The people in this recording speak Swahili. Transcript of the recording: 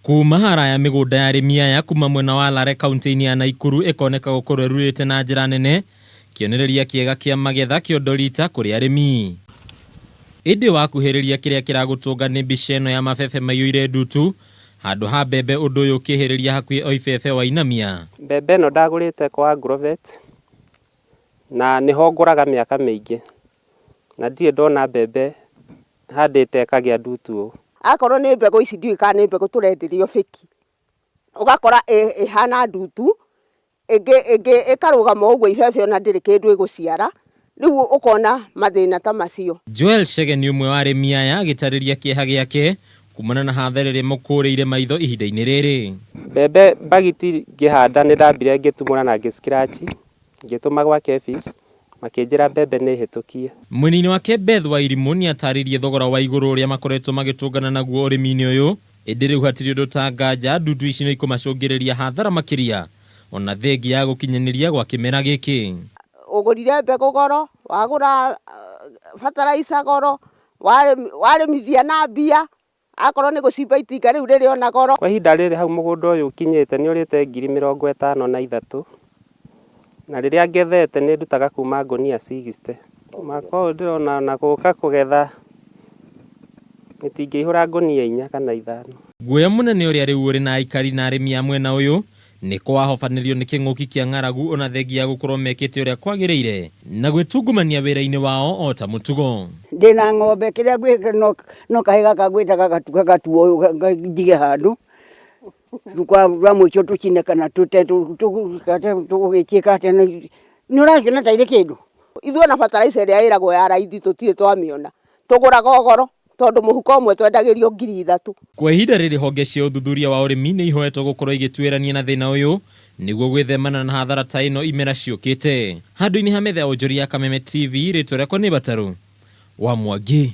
Kuma haraya migunda ya arĩmi aya kuma mwena wa Lare kaunti-inĩ ya Naikuru ikoneka gukorwo irurĩte na njĩra nene, kĩonereria kĩega kĩa magetha kĩondorita kũrĩ arĩmi. Ĩndĩ wakuhĩrĩria kĩrĩa kĩragũtũnga nĩ mbica ĩno ya mabebe maiyũire ndutu, handũ ha mbembe ũndũ ũyũ ũkĩhĩrĩria hakuhĩ o ibebe wa inamia. Mbembe ĩno ndagũrĩte kwa Agrovet na nĩho ngũraga mĩaka mĩingĩ, na ndirĩ ndona mbembe handĩte ĩkagĩa ndutu ũũ. Akorwo nĩ mbegũ ici ndiũĩ kana nĩ mbegũ tũrenderio feki, ũgakora ĩhana ndutu, ĩngĩ ĩkarũgama ũguo ibebe ona ndĩrĩ kĩndũ ĩgũciara, rĩu ũkona mathĩna ta macio. Joel Chege nĩ ũmwe wa arĩmi aya agĩtarĩria kĩeha gĩake kumana na hathara ĩrĩa mũkũrĩire maitho ihinda-inĩ rĩrĩ. Mbembe bagiti ngĩhanda nĩ ndambire ngĩtumũra na ngĩscratch, ngĩtũma gwa Kefis makĩnjĩra mbembe nĩ hĩtũkie. Mwena wake Beth Wairimu nĩ atarĩrie thogora wa igũrũ ũrĩa makoretwo magĩtũngana naguo ũrĩmi-inĩ ũyũ, ĩndĩ rĩu hatirĩ ũndũ ta nganja ndutu ici nĩ ikũmacũngĩrĩria hathara makĩria ona thengi ya gũkinyanĩria gwa kĩmera gĩkĩ. Ũgũrire mbegũ goro, wagũra fertilizer goro, warĩmithia na mbia, akorwo nĩ gũcimba itinga rĩu rĩrĩ ona goro. Kwa ihinda rĩrĩ hau mũgũnda ũyũ ũkinyĩte nĩ ũrĩte 53,000, na rĩrĩa ngethete nĩ ndutaga kuma ngũnia 60. Mwaka ũyũ ndĩrona na gũka kũgetha itingĩihũra ngũnia 4 kana 5. Guoya mũnene ũrĩa rĩu ũrĩ na aikari na arĩmi a mwena ũyũ nĩ kwahobanĩrio nĩ kĩng'ũki kĩa ng'aragu ona thengi ya gũkorwo mekĩte ũrĩa kwagĩrĩire na gwĩtungumania wĩra-inĩ wao o ta mũtugo. Ndĩna ng'ombe kĩrĩa gwĩka no kahĩga kagwĩtaga gatuo njige handũ kwa mũico tũcine kana tũte tũgĩciĩka atĩa nĩ ũrakĩona ta irĩ kĩndũ. Ithuĩ na fertilizer ĩrĩa ĩragwo ya raithi tũtirĩ twamĩona, tũgũraga goro tondũ mũhuko ũmwe twendagĩrio 3,000. Kwa ihinda rĩrĩ honge cia ũthuthuria wa ũrĩmi nĩ ihoetwo gũkorwo igĩtuĩrania na thĩna ũyũ nĩguo gwĩthemana na hathara ta ĩno imera ciũkĩte. Handũ-inĩ ha metha ya wonjoria ya Kameme TV, rĩtwa rĩakwa nĩ Bataru wa Mwangi.